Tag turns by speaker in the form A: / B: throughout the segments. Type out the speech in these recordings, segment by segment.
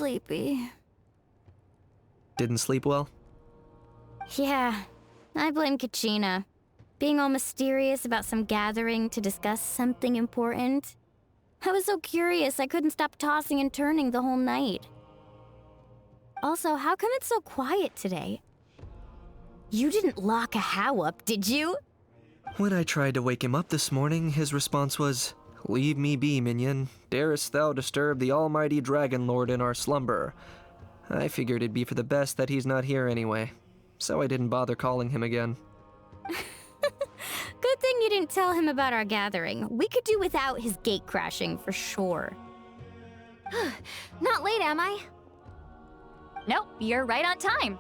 A: sleepy.
B: Didn't sleep well?
A: Yeah, I blame Kachina. Being all mysterious about some gathering to discuss something important. I was so curious I couldn't stop tossing and turning the whole night. Also, how come it's so quiet today? You didn't lock a How up, did you?
B: When I tried to wake him up this morning, his response was, "Leave me be, minion. Darest thou disturb the almighty Dragon Lord in our slumber?" I figured it'd be for the best that he's not here anyway, so I didn't bother calling him again.
A: Good thing you didn't tell him about our gathering. We could do without his gate crashing for sure. Not late, am I?
C: Nope, you're right on time.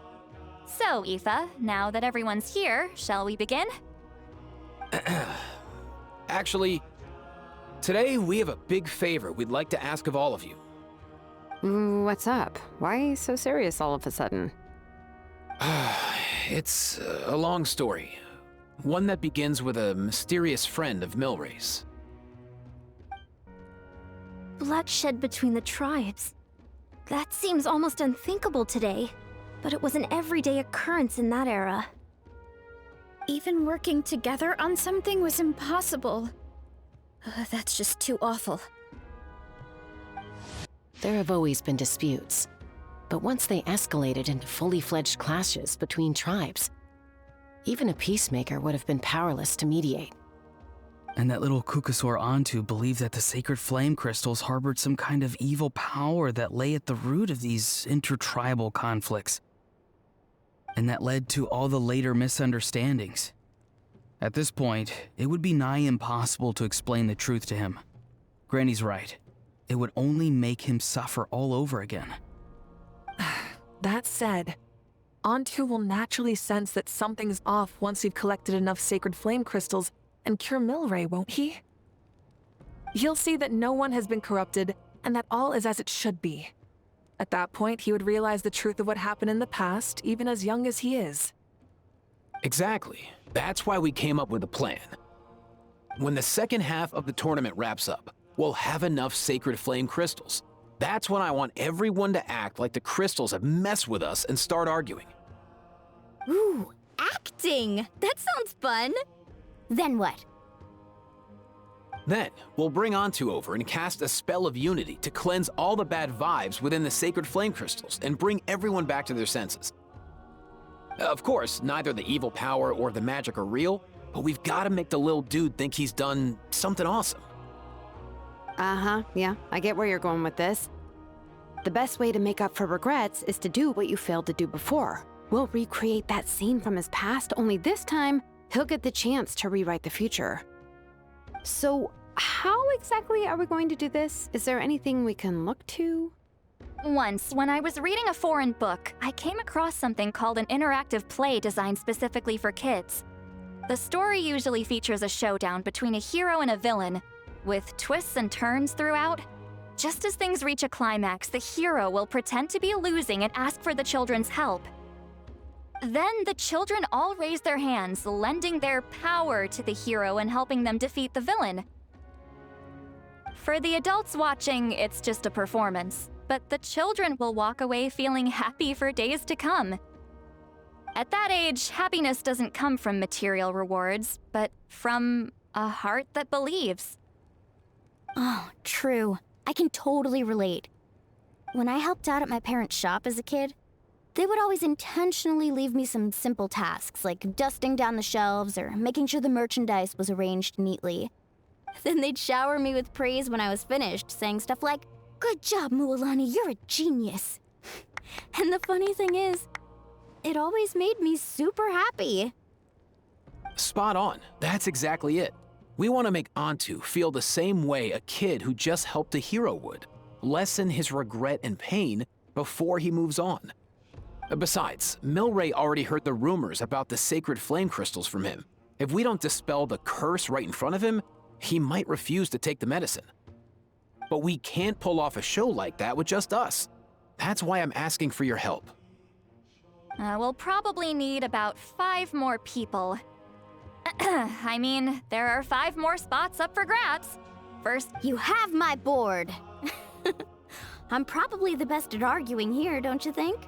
C: So, Aoife, now that everyone's here, shall we begin?
D: Actually, today we have a big favor we'd like to ask of all of you.
E: What's up? Why so serious all of a sudden?
D: It's a long story. One that begins with a mysterious friend of Milray's.
F: Bloodshed between the tribes. That seems almost unthinkable today, but it was an everyday occurrence in that era.
G: Even working together on something was impossible. That's just too awful.
H: There have always been disputes, but once they escalated into fully fledged clashes between tribes, even a peacemaker would have been powerless to mediate.
I: And that little Kukusor Antu believed that the sacred flame crystals harbored some kind of evil power that lay at the root of these intertribal conflicts. And that led to all the later misunderstandings. At this point, it would be nigh impossible to explain the truth to him. Granny's right. It would only make him suffer all over again.
J: That said, Antu will naturally sense that something's off once we've collected enough sacred flame crystals and cure Milray, won't he? He'll see that no one has been corrupted and that all is as it should be. At that point, he would realize the truth of what happened in the past, even as young as he is.
D: Exactly. That's why we came up with a plan. When the second half of the tournament wraps up, we'll have enough sacred flame crystals. That's when I want everyone to act like the crystals have messed with us and start arguing.
A: Ooh, acting! That sounds fun! Then what?
D: Then, we'll bring Antu over and cast a spell of unity to cleanse all the bad vibes within the sacred flame crystals and bring everyone back to their senses. Of course, neither the evil power or the magic are real, but we've got to make the little dude think he's done something awesome.
E: Yeah, I get where you're going with this. The best way to make up for regrets is to do what you failed to do before. We'll recreate that scene from his past, only this time, he'll get the chance to rewrite the future. So, how exactly are we going to do this? Is there anything we can look to?
C: Once, when I was reading a foreign book, I came across something called an interactive play designed specifically for kids. The story usually features a showdown between a hero and a villain, with twists and turns throughout. Just as things reach a climax, the hero will pretend to be losing and ask for the children's help. Then the children all raise their hands, lending their power to the hero and helping them defeat the villain. For the adults watching, it's just a performance, but the children will walk away feeling happy for days to come. At that age, happiness doesn't come from material rewards, but from a heart that believes.
A: Oh, true. I can totally relate. When I helped out at my parents' shop as a kid, they would always intentionally leave me some simple tasks like dusting down the shelves or making sure the merchandise was arranged neatly. Then they'd shower me with praise when I was finished, saying stuff like, "Good job, Mualani, you're a genius." And the funny thing is, it always made me super happy.
D: Spot on. That's exactly it. We want to make Antu feel the same way a kid who just helped a hero would. Lessen his regret and pain before he moves on. Besides, Milray already heard the rumors about the sacred flame crystals from him. If we don't dispel the curse right in front of him, he might refuse to take the medicine. But we can't pull off a show like that with just us. That's why I'm asking for your help.
C: We'll probably need about 5 more people. I mean, there are 5 more spots up for grabs. First,
A: You have my board. I'm probably the best at arguing here, don't you think?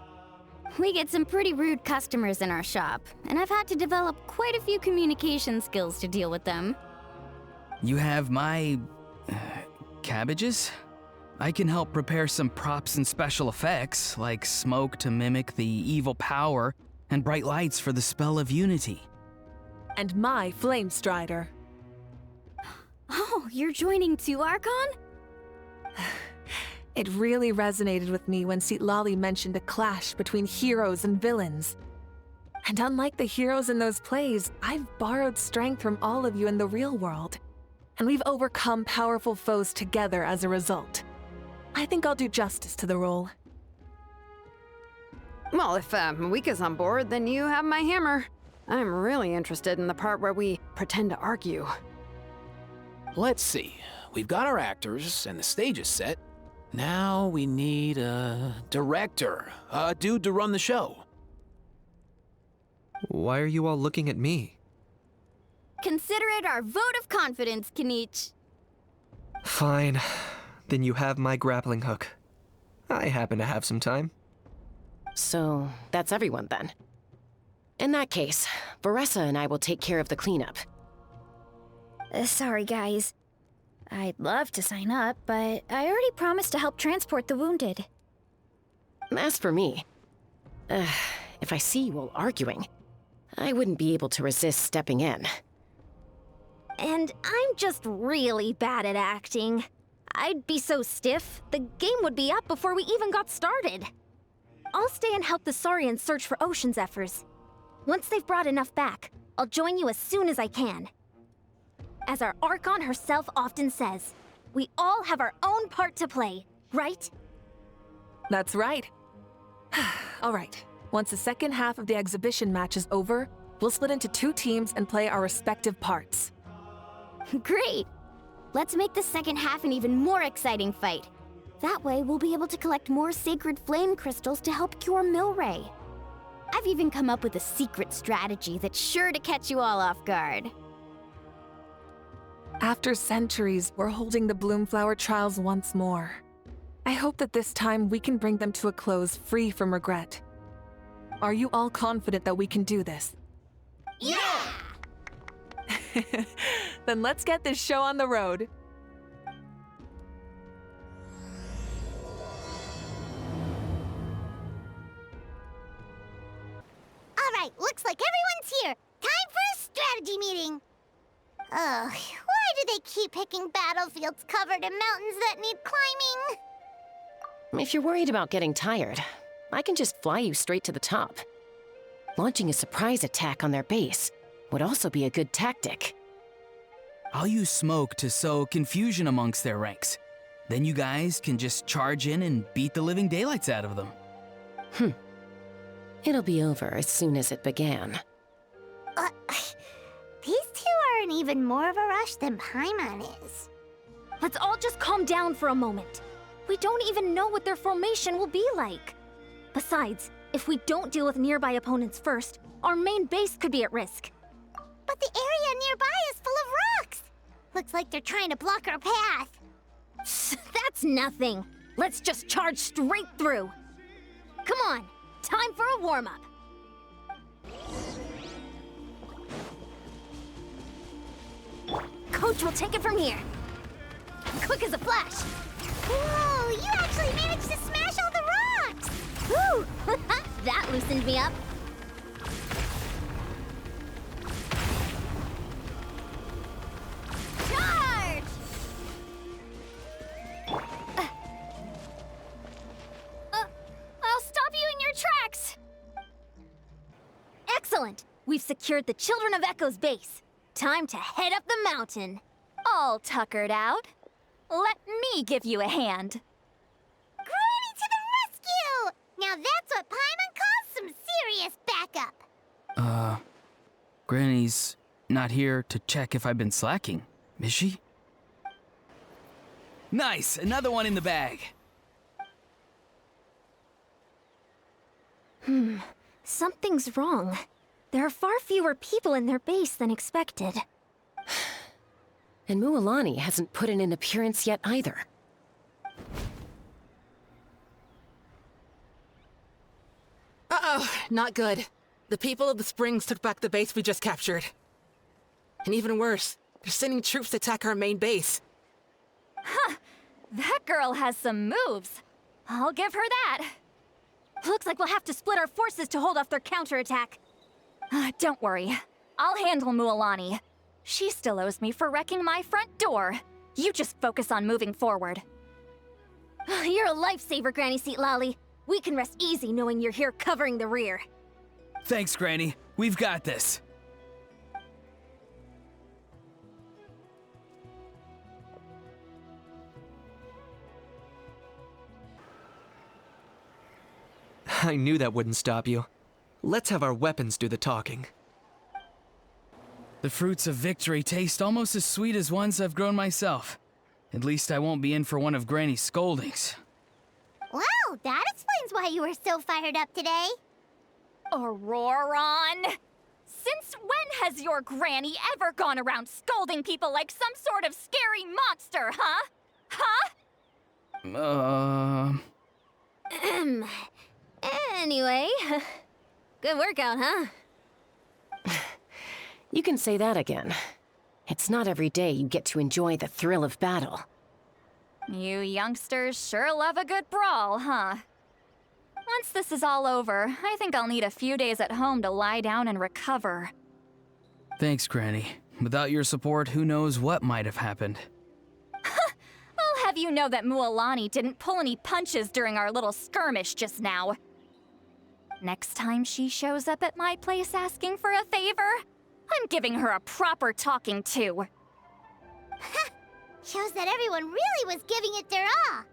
A: We get some pretty rude customers in our shop, and I've had to develop quite a few communication skills to deal with them.
I: You have my... cabbages? I can help prepare some props and special effects, like smoke to mimic the evil power, and bright lights for the spell of unity.
J: And my Flame Strider.
A: Oh, you're joining too, Archon?
J: It really resonated with me when Citlali mentioned a clash between heroes and villains. And unlike the heroes in those plays, I've borrowed strength from all of you in the real world. And we've overcome powerful foes together as a result. I think I'll do justice to the role.
E: Well, if Mika's on board, then you have my hammer. I'm really interested in the part where we pretend to argue.
D: Let's see. We've got our actors, and the stage is set. Now we need a director, a dude to run the show.
B: Why are you all looking at me?
A: Consider it our vote of confidence, Kanich.
B: Fine. Then you have my grappling hook. I happen to have some time.
H: So, that's everyone then. In that case, Varessa and I will take care of the cleanup.
G: Sorry, guys. I'd love to sign up, but I already promised to help transport the wounded.
H: As for me, if I see you all arguing, I wouldn't be able to resist stepping in.
F: And I'm just really bad at acting. I'd be so stiff, the game would be up before we even got started. I'll stay and help the Saurians search for Ocean Zephyrs. Once they've brought enough back, I'll join you as soon as I can. As our Archon herself often says, we all have our own part to play, right?
J: That's right. All right. Once the second half of the exhibition match is over, we'll split into 2 teams and play our respective parts.
A: Great! Let's make the second half an even more exciting fight. That way, we'll be able to collect more sacred flame crystals to help cure Milray. I've even come up with a secret strategy that's sure to catch you all off guard.
J: After centuries, we're holding the Bloomflower trials once more. I hope that this time we can bring them to a close free from regret. Are you all confident that we can do this?
A: Yeah!
J: Then let's get this show on the road.
K: All right, looks like everyone's here. Time for a strategy meeting. Ugh, why do they keep picking battlefields covered in mountains that need climbing?
H: If you're worried about getting tired, I can just fly you straight to the top. Launching a surprise attack on their base would also be a good tactic.
I: I'll use smoke to sow confusion amongst their ranks. Then you guys can just charge in and beat the living daylights out of them.
H: It'll be over as soon as it began.
K: These two are in even more of a rush than Paimon is.
F: Let's all just calm down for a moment. We don't even know what their formation will be like. Besides, if we don't deal with nearby opponents first, our main base could be at risk.
K: But the area nearby is full of rocks. Looks like they're trying to block our path.
F: That's nothing. Let's just charge straight through. Come on, time for a warm-up. Coach will take it from here. Quick as a flash.
K: Whoa, you actually managed to smash all the rocks!
F: Woo! That loosened me up.
K: Charge!
F: I'll stop you in your tracks. Excellent. We've secured the Children of Echo's base. Time to head up the mountain.
C: All tuckered out. Let me give you a hand.
K: Granny to the rescue! Now that's what Paimon calls some serious backup.
I: Granny's not here to check if I've been slacking, is she? Nice! Another one in the bag!
F: Something's wrong. There are far fewer people in their base than expected.
H: And Mualani hasn't put in an appearance yet either.
L: Not good. The people of the Springs took back the base we just captured. And even worse, they're sending troops to attack our main base.
C: Huh. That girl has some moves. I'll give her that.
F: Looks like we'll have to split our forces to hold off their counterattack.
C: Don't worry. I'll handle Mualani. She still owes me for wrecking my front door. You just focus on moving forward.
F: You're a lifesaver, Granny Seat Lolly. We can rest easy knowing you're here covering the rear.
I: Thanks, Granny. We've got this.
B: I knew that wouldn't stop you. Let's have our weapons do the talking.
I: The fruits of victory taste almost as sweet as ones I've grown myself. At least I won't be in for one of Granny's scoldings.
K: Wow, that explains why you were so fired up today.
C: Auroron! Since when has your granny ever gone around scolding people like some sort of scary monster, huh? Huh?
F: Anyway, good workout, huh?
H: You can say that again. It's not every day you get to enjoy the thrill of battle.
C: You youngsters sure love a good brawl, huh? Once this is all over, I think I'll need a few days at home to lie down and recover.
I: Thanks, Granny. Without your support, who knows what might have happened.
C: I'll have you know that Mualani didn't pull any punches during our little skirmish just now. Next time she shows up at my place asking for a favor, I'm giving her a proper talking to.
K: Shows that everyone really was giving it their all.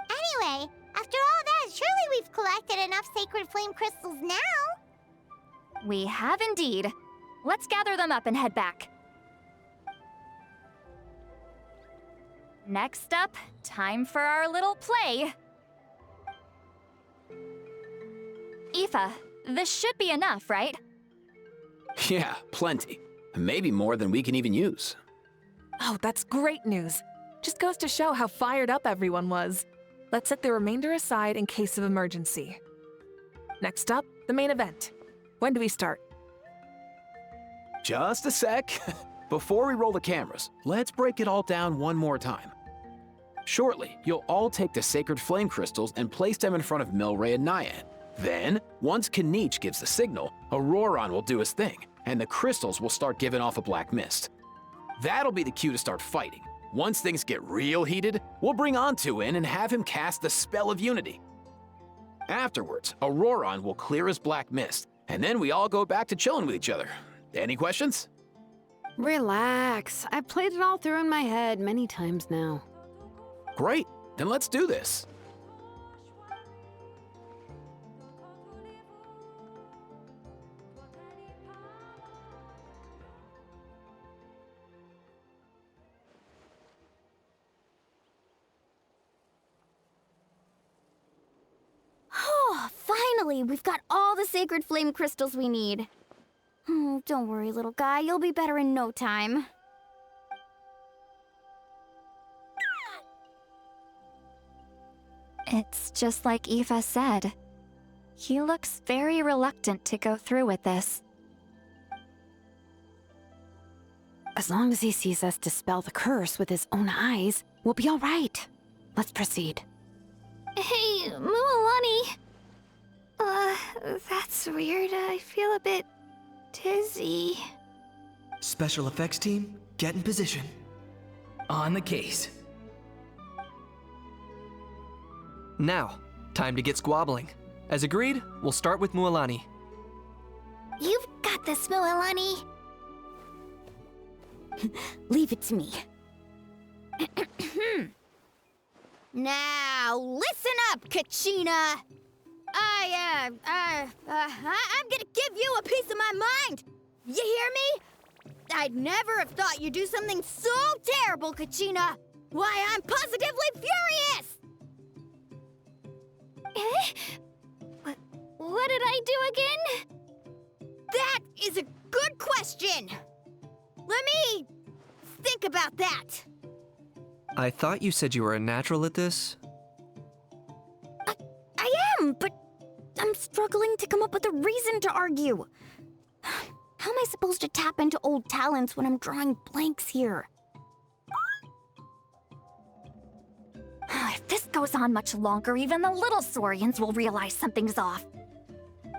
K: Anyway, after all that, surely we've collected enough sacred flame crystals now.
C: We have indeed. Let's gather them up and head back. Next up, time for our little play. Aoife, this should be enough, right?
D: Yeah, plenty. Maybe more than we can even use.
J: Oh, that's great news. Just goes to show how fired up everyone was. Let's set the remainder aside in case of emergency. Next up, the main event. When do we start?
D: Just a sec. Before we roll the cameras, let's break it all down one more time. Shortly, you'll all take the sacred flame crystals and place them in front of Milray and Nyan. Then, once Kanich gives the signal, Auroron will do his thing, and the crystals will start giving off a black mist. That'll be the cue to start fighting. Once things get real heated, we'll bring Antu in and have him cast the Spell of Unity. Afterwards, Auroron will clear his black mist, and then we all go back to chilling with each other. Any questions?
E: Relax. I've played it all through in my head many times now.
D: Great, then let's do this.
A: Oh, finally! We've got all the sacred flame crystals we need. Oh, don't worry, little guy. You'll be better in no time.
C: It's just like Aoife said. He looks very reluctant to go through with this.
E: As long as he sees us dispel the curse with his own eyes, we'll be all right. Let's proceed.
G: Hey, Mualani. That's weird. I feel a bit dizzy.
B: Special effects team, get in position.
I: On the case.
B: Now, time to get squabbling. As agreed, we'll start with Mualani.
K: You've got this, Mualani.
A: Leave it to me.
M: Now, listen up, Kachina! I'm gonna give you a piece of my mind! You hear me? I'd never have thought you'd do something so terrible, Kachina! Why, I'm positively furious!
G: What did I do again?
M: That is a good question! Let me think about that.
B: I thought you said you were a natural at this.
A: I am, but I'm struggling to come up with a reason to argue. How am I supposed to tap into old talents when I'm drawing blanks here?
C: If this goes on much longer, even the little Saurians will realize something's off.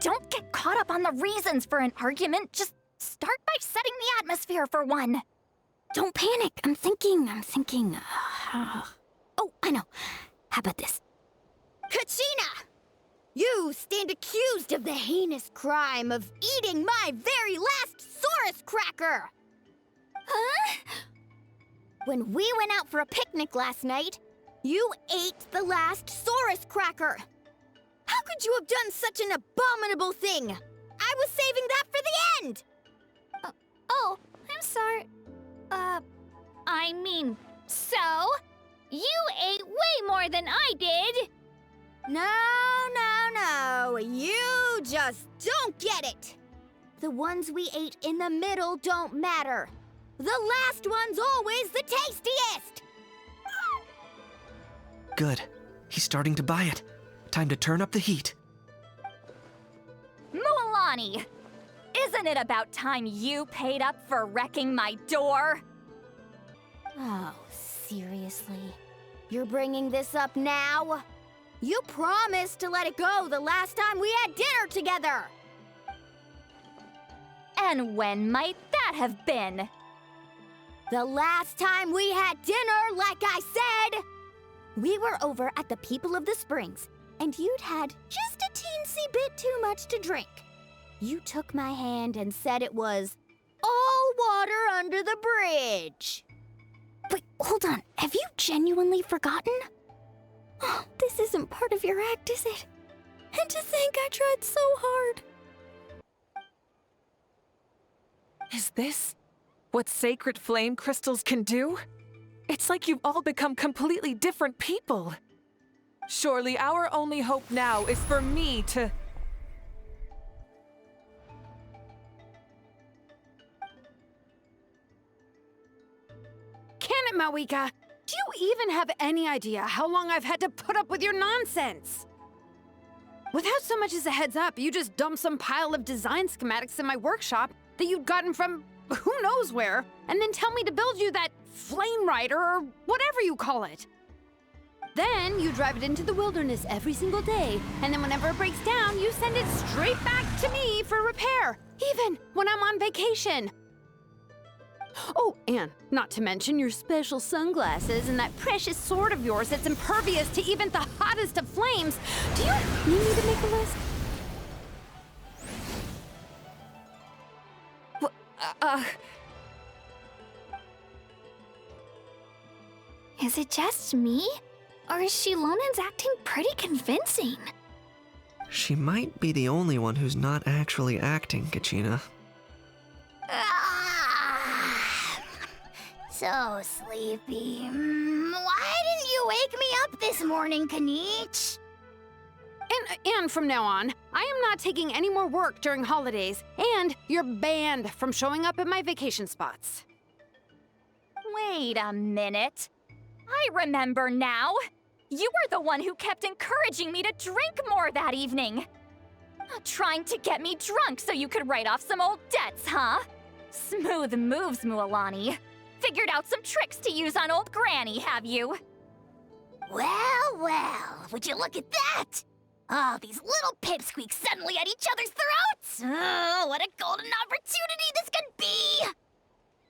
C: Don't get caught up on the reasons for an argument. Just start by setting the atmosphere for one.
A: Don't panic. I'm thinking. Oh, I know. How about this?
M: Kachina! You stand accused of the heinous crime of eating my very last Saurus cracker!
A: Huh? When we went out for a picnic last night,
M: You ate the last Saurus cracker! How could you have done such an abominable thing? I was saving that for the end!
F: Oh, I'm sorry. I mean, so? You ate way more than I did!
M: No. You just don't get it! The ones we ate in the middle don't matter. The last one's always the tastiest!
B: Good. He's starting to buy it. Time to turn up the heat.
C: Mualani! Isn't it about time you paid up for wrecking my door?
A: Oh, seriously? You're bringing this up now?
M: You promised to let it go the last time we had dinner together!
C: And when might that have been?
M: The last time we had dinner, like I said!
A: We were over at the People of the Springs, and you'd had just a teensy bit too much to drink. You took my hand and said it was
M: all water under the bridge.
A: Wait, hold on. Have you genuinely forgotten? Oh, this isn't part of your act, is it? And to think I tried so hard.
J: Is this what sacred flame crystals can do? It's like you've all become completely different people. Surely our only hope now is for me to...
E: Can it, Mawika? Do you even have any idea how long I've had to put up with your nonsense? Without so much as a heads up, you just dumped some pile of design schematics in my workshop that you'd gotten from who knows where, and then tell me to build you that flame rider or whatever you call it. Then you drive it into the wilderness every single day, and then whenever it breaks down, you send it straight back to me for repair, even when I'm on vacation. Oh, and not to mention your special sunglasses and that precious sword of yours that's impervious to even the hottest of flames. Do you need me to make a list?
F: Is it just me? Or is Shilonin's acting pretty convincing?
B: She might be the only one who's not actually acting, Kachina.
K: So sleepy. Why didn't you wake me up this morning, Kanich?
E: And from now on, I am not taking any more work during holidays, and you're banned from showing up at my vacation spots.
C: Wait a minute. I remember now. You were the one who kept encouraging me to drink more that evening. Trying to get me drunk so you could write off some old debts, huh? Smooth moves, Mualani. Figured out some tricks to use on old Granny, have you?
K: Well, would you look at that? Oh, these little pipsqueaks suddenly at each other's throats! Oh, what a golden opportunity this could be!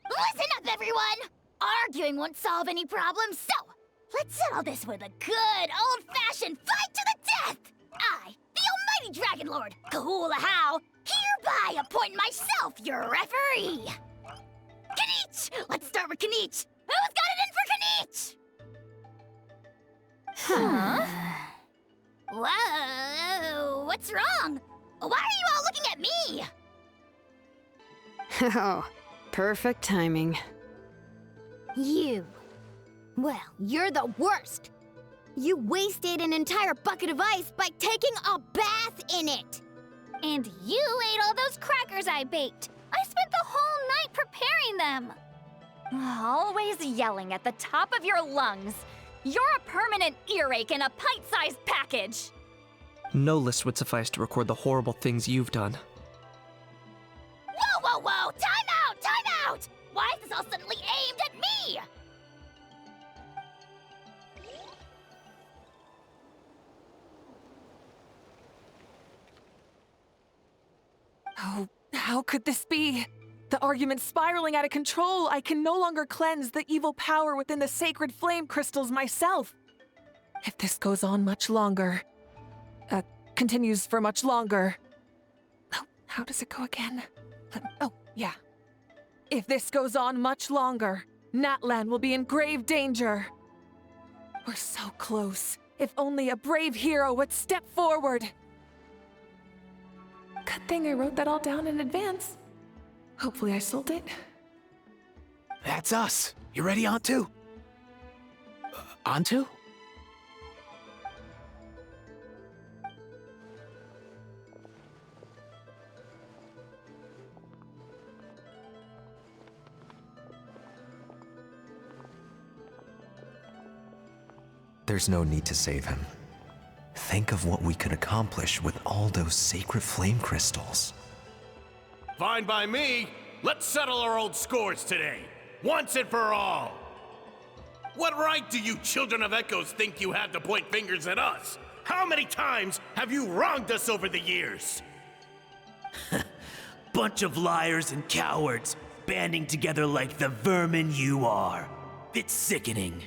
K: Listen up, everyone! Arguing won't solve any problems, so let's settle this with a good old-fashioned fight to the death! I, the almighty Dragon Lord, Kahula-How, hereby appoint myself your referee! Kanich! Let's start with Kanich! Who's got it in for Kanich?
C: Huh?
K: Whoa, what's wrong? Why are you all looking at me?
E: Oh, perfect timing.
A: You. Well, you're the worst. You wasted an entire bucket of ice by taking a bath in it.
F: And you ate all those crackers I baked. I spent the whole night preparing them.
C: Always yelling at the top of your lungs. You're a permanent earache in a pint-sized package.
B: No list would suffice to record the horrible things you've done.
K: Whoa, whoa, whoa! Time out! Time out! Why is this all suddenly aimed at me?
J: Oh, how could this be? The argument's spiraling out of control. I can no longer cleanse the evil power within the sacred flame crystals myself. If this goes on much longer, continues for much longer. Oh, how does it go again? Oh, yeah. If this goes on much longer, Natlan will be in grave danger. We're so close. If only a brave hero would step forward. Good thing I wrote that all down in advance. Hopefully I sold it.
D: That's us. You ready, Antu? Antu?
N: There's no need to save him. Think of what we could accomplish with all those sacred flame crystals.
O: Fine by me. Let's settle our old scores today, once and for all. What right do you children of Echoes think you have to point fingers at us? How many times have you wronged us over the years?
P: Bunch of liars and cowards, banding together like the vermin you are. It's sickening.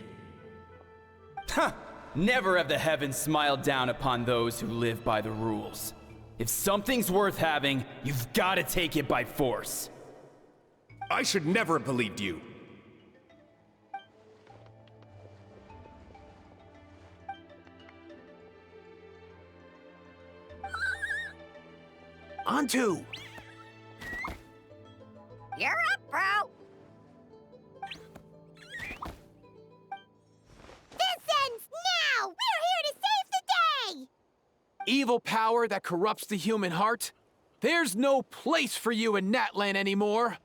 Q: Huh! Never have the heavens smiled down upon those who live by the rules. If something's worth having, you've got to take it by force.
O: I should never have believed you.
D: Antu!
K: You're up, bro! This ends now! We're here to save the day!
D: Evil power that corrupts the human heart? There's no place for you in Natlan anymore.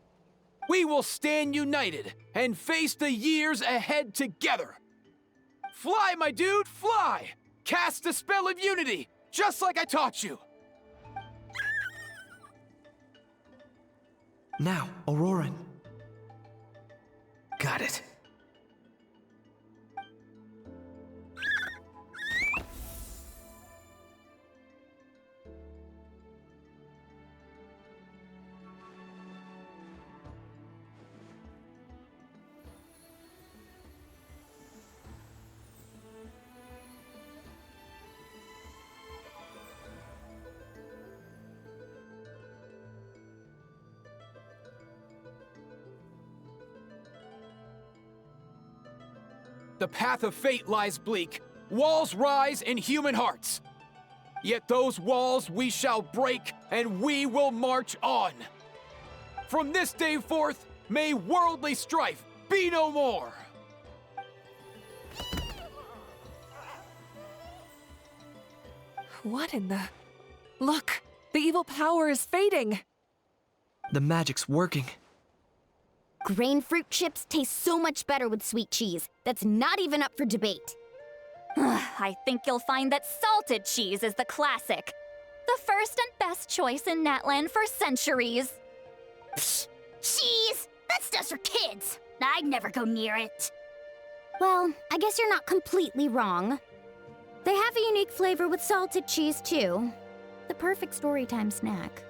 D: We will stand united and face the years ahead together. Fly, my dude, fly! Cast the spell of unity, just like I taught you.
B: Now, Auroran.
N: Got it.
D: The path of fate lies bleak. Walls rise in human hearts. Yet those walls we shall break, and we will march on. From this day forth, may worldly strife be no more.
J: What in the... Look! The evil power is fading!
B: The magic's working.
A: Grain fruit chips taste so much better with sweet cheese. That's not even up for debate.
C: I think you'll find that salted cheese is the classic. The first and best choice in Natlan for centuries.
K: Psh, cheese! That stuff's for kids. I'd never go near it.
A: Well, I guess you're not completely wrong. They have a unique flavor with salted cheese, too. The perfect storytime snack.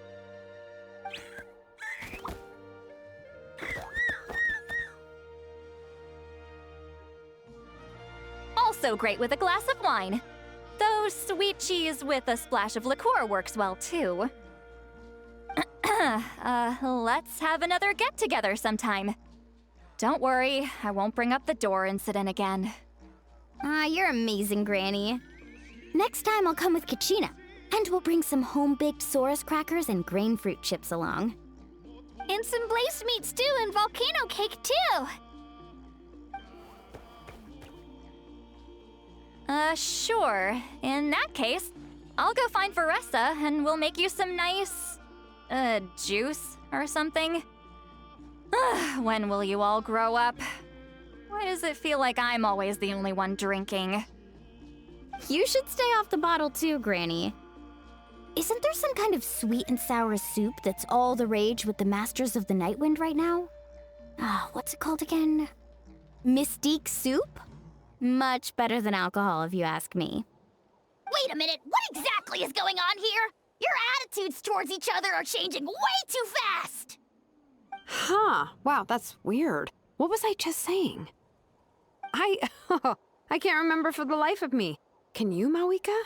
C: Also great with a glass of wine. Though sweet cheese with a splash of liqueur works well, too. Let's have another get-together sometime. Don't worry, I won't bring up the door incident again.
A: You're amazing, Granny. Next time I'll come with Kachina, and we'll bring some home-baked Saurus crackers and grain fruit chips along.
K: And some blaze meat stew and volcano cake, too!
C: Sure. In that case, I'll go find Varessa and we'll make you some nice... juice or something. When will you all grow up? Why does it feel like I'm always the only one drinking?
A: You should stay off the bottle too, Granny. Isn't there some kind of sweet and sour soup that's all the rage with the Masters of the Nightwind right now? What's it called again? Mystique soup? Much better than alcohol, if you ask me.
K: Wait a minute, what exactly is going on here? Your attitudes towards each other are changing way too fast!
E: Huh. Wow, that's weird. What was I just saying? I can't remember for the life of me. Can you, Mawika?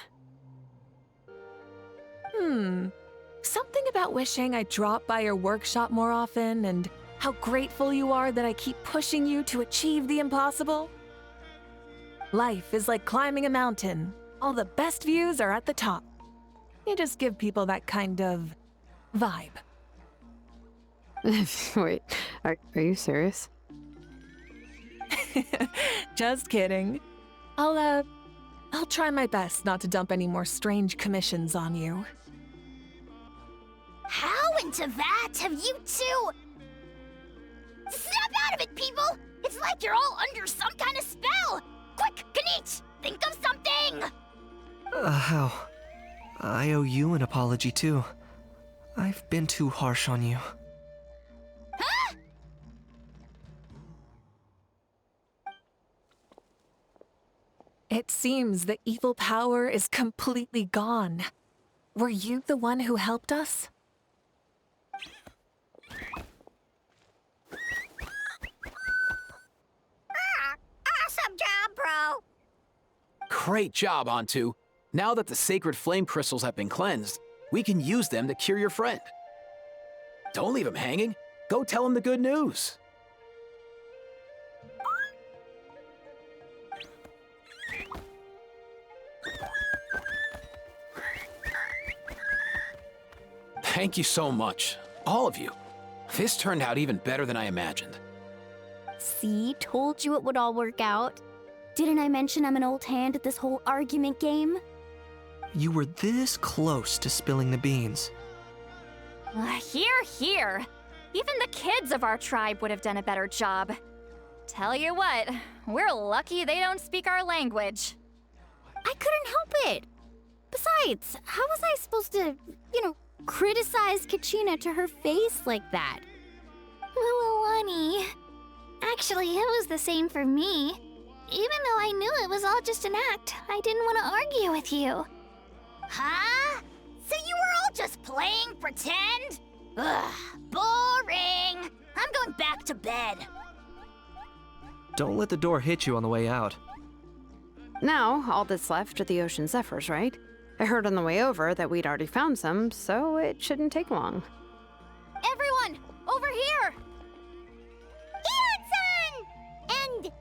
J: Something about wishing I'd drop by your workshop more often and how grateful you are that I keep pushing you to achieve the impossible. Life is like climbing a mountain. All the best views are at the top. You just give people that kind of vibe.
E: Wait, are you serious?
J: Just kidding. I'll try my best not to dump any more strange commissions on you.
K: How into that have you two? Snap out of it, people! It's like you're all under some kind of spell! Quick, Kanich, think of something!
B: How? I owe you an apology too. I've been too harsh on you.
K: Huh?
J: It seems the evil power is completely gone. Were you the one who helped us?
K: Awesome job, bro!
D: Great job, Ontu. Now that the sacred flame crystals have been cleansed, we can use them to cure your friend. Don't leave him hanging. Go tell him the good news. Thank you so much, all of you. This turned out even better than I imagined.
A: See, told you it would all work out. Didn't I mention I'm an old hand at this whole argument game?
B: You were this close to spilling the beans.
C: Hear, hear. Even the kids of our tribe would have done a better job. Tell you what, we're lucky they don't speak our language.
A: I couldn't help it. Besides, how was I supposed to, criticize Kachina to her face like that?
K: Lualani. Actually, it was the same for me. Even though I knew it was all just an act, I didn't want to argue with you. Huh? So you were all just playing pretend? Ugh, boring. I'm going back to bed.
B: Don't let the door hit you on the way out.
E: Now, all that's left are the ocean zephyrs, right? I heard on the way over that we'd already found some, so it shouldn't take long.
M: Everyone, over here!
K: Ian-san! And...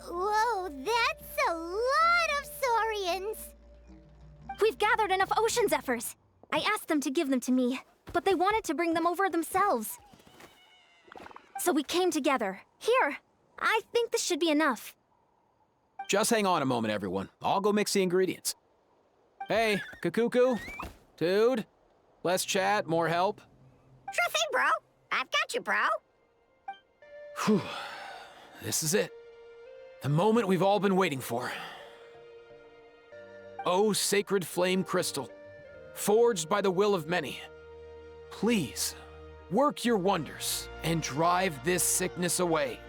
K: whoa, that's a lot of saurians!
F: We've gathered enough ocean zephyrs. I asked them to give them to me, but they wanted to bring them over themselves. So we came together. Here, I think this should be enough.
D: Just hang on a moment, everyone. I'll go mix the ingredients. Hey, Kakuku, dude, less chat, more help.
K: Sure thing, bro. I've got you, bro.
D: Whew. This is it. The moment we've all been waiting for. Oh, sacred flame crystal, forged by the will of many. Please, work your wonders and drive this sickness away.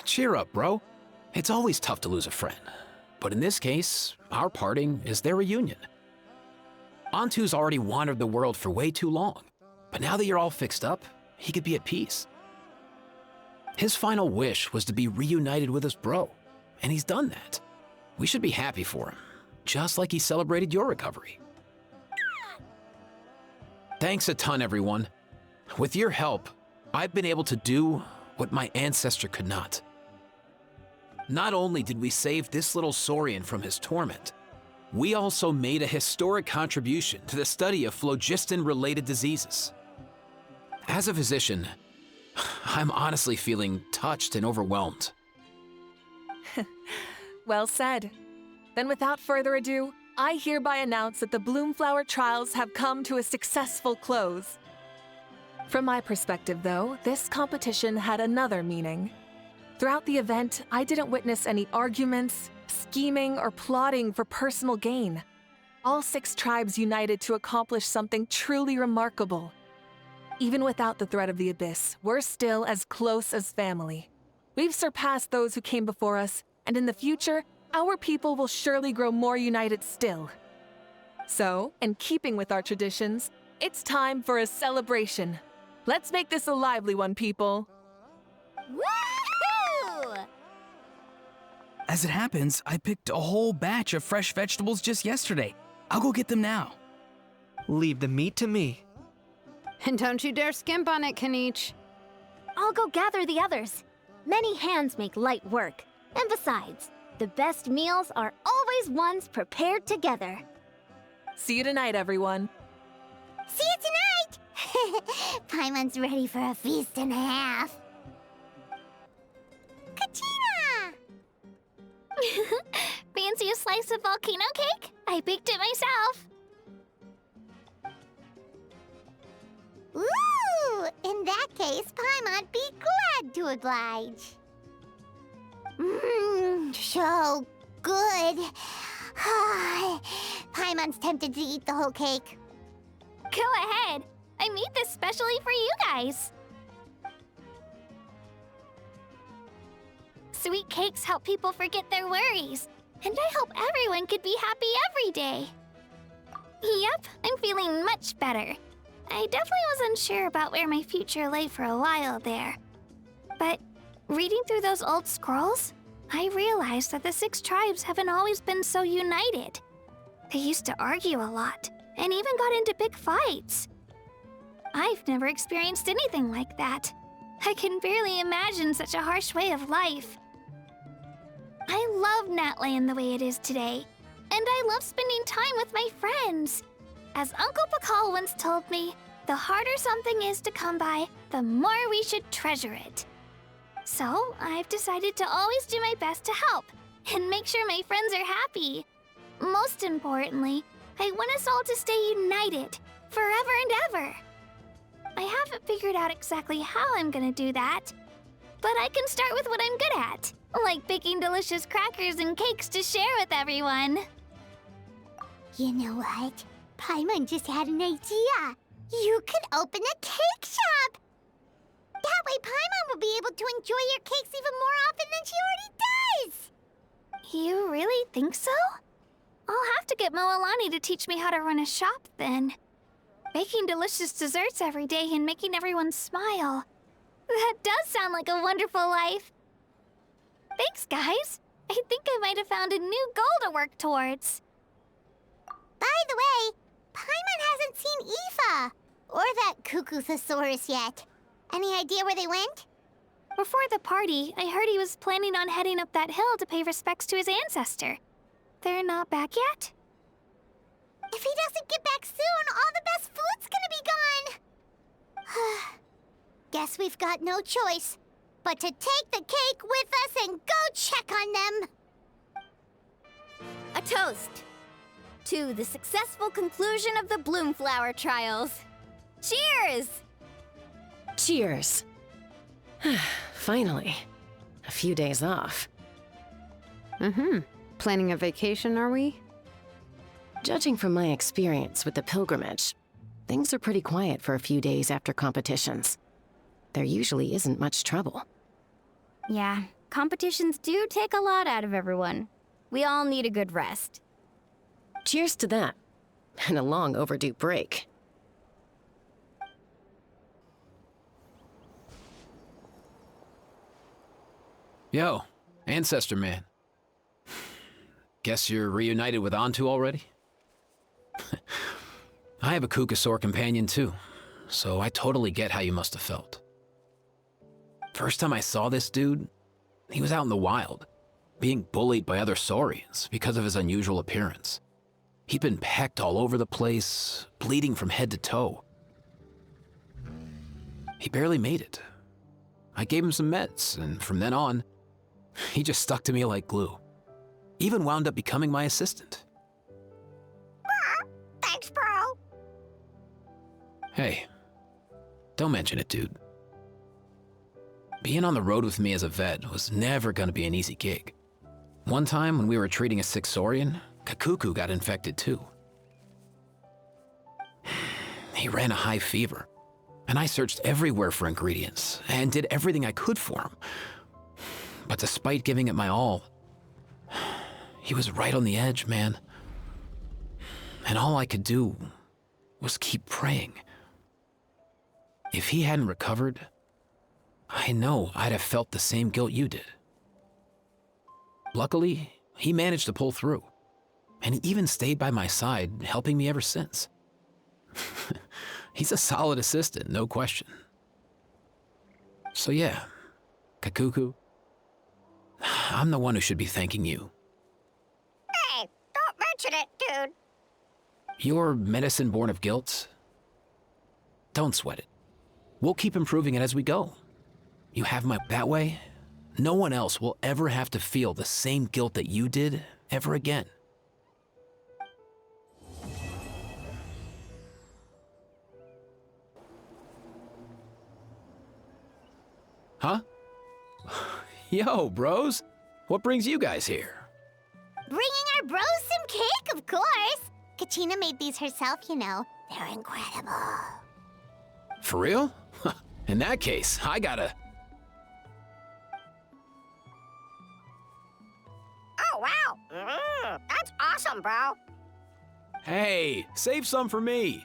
D: Cheer up, bro. It's always tough to lose a friend. But in this case, our parting is their reunion. Antu's already wandered the world for way too long. But now that you're all fixed up, he could be at peace. His final wish was to be reunited with his bro, and he's done that. We should be happy for him, just like he celebrated your recovery. Thanks a ton, everyone. With your help, I've been able to do what my ancestor could not. Not only did we save this little saurian from his torment, we also made a historic contribution to the study of phlogiston-related diseases. As a physician, I'm honestly feeling touched and overwhelmed.
J: Well said. Then without further ado, I hereby announce that the Bloomflower trials have come to a successful close. From my perspective, though, this competition had another meaning. Throughout the event, I didn't witness any arguments, scheming, or plotting for personal gain. All 6 tribes united to accomplish something truly remarkable. Even without the threat of the Abyss, we're still as close as family. We've surpassed those who came before us, and in the future, our people will surely grow more united still. So, in keeping with our traditions, it's time for a celebration. Let's make this a lively one, people.
K: Woohoo!
I: As it happens, I picked a whole batch of fresh vegetables just yesterday. I'll go get them now.
B: Leave the meat to me.
E: And don't you dare skimp on it, Kanich.
F: I'll go gather the others. Many hands make light work. And besides, the best meals are always ones prepared together.
J: See you tonight, everyone.
K: See you tonight! Paimon's ready for a feast and a half. Katina! Fancy a slice of volcano cake? I baked it myself. Ooh! In that case, Paimon'd be glad to oblige. Mmm, so good. Paimon's tempted to eat the whole cake.
A: Go ahead. I made this specially for you guys. Sweet cakes help people forget their worries. And I hope everyone could be happy every day. Yep, I'm feeling much better. I definitely was unsure about where my future lay for a while there. But reading through those old scrolls, I realized that the 6 tribes haven't always been so united. They used to argue a lot, and even got into big fights. I've never experienced anything like that. I can barely imagine such a harsh way of life. I love Natland the way it is today, and I love spending time with my friends. As Uncle Pakal once told me, the harder something is to come by, the more we should treasure it. So, I've decided to always do my best to help, and make sure my friends are happy. Most importantly, I want us all to stay united, forever and ever. I haven't figured out exactly how I'm gonna do that, but I can start with what I'm good at, like baking delicious crackers and cakes to share with everyone.
K: You know what? Paimon just had an idea. You could open a cake shop. That way Paimon will be able to enjoy your cakes even more often than she already does.
A: You really think so? I'll have to get Moalani to teach me how to run a shop then. Baking delicious desserts every day and making everyone smile. That does sound like a wonderful life. Thanks, guys. I think I might have found a new goal to work towards.
K: By the way, Paimon hasn't seen Aoife or that Cuckoosaurus yet. Any idea where they went?
A: Before the party, I heard he was planning on heading up that hill to pay respects to his ancestor. They're not back yet?
K: If he doesn't get back soon, all the best food's gonna be gone. Guess we've got no choice but to take the cake with us and go check on them.
M: A toast to the successful conclusion of the Bloomflower trials. Cheers!
H: Cheers. Finally. A few days off.
E: Planning a vacation, are we?
H: Judging from my experience with the pilgrimage, things are pretty quiet for a few days after competitions. There usually isn't much trouble.
A: Yeah, competitions do take a lot out of everyone. We all need a good rest.
H: Cheers to that. And a long overdue break.
D: Yo, Ancestor Man. Guess you're reunited with Antu already? I have a Kukasaur companion too, so I totally get how you must have felt. First time I saw this dude, he was out in the wild, being bullied by other saurians because of his unusual appearance. He'd been pecked all over the place, bleeding from head to toe. He barely made it. I gave him some meds, and from then on, he just stuck to me like glue. Even wound up becoming my assistant.
K: Thanks, bro.
D: Hey, don't mention it, dude. Being on the road with me as a vet was never gonna be an easy gig. One time when we were treating a sick saurian, Kakuku got infected too. He ran a high fever, and I searched everywhere for ingredients and did everything I could for him. But despite giving it my all, he was right on the edge, man. And all I could do was keep praying. If he hadn't recovered, I know I'd have felt the same guilt you did. Luckily, he managed to pull through, and he even stayed by my side, helping me ever since. He's a solid assistant, no question. So yeah, Kakuku, I'm the one who should be thanking you.
K: Hey, don't mention it, dude.
D: Your medicine born of guilt? Don't sweat it. We'll keep improving it as we go. You have my that way, no one else will ever have to feel the same guilt that you did ever again. Huh? Yo, bros. What brings you guys here?
K: Bringing our bros some cake, of course. Kachina made these herself, you know. They're incredible.
D: For real? In that case, I gotta...
K: Oh, wow. That's awesome, bro.
D: Hey, save some for me.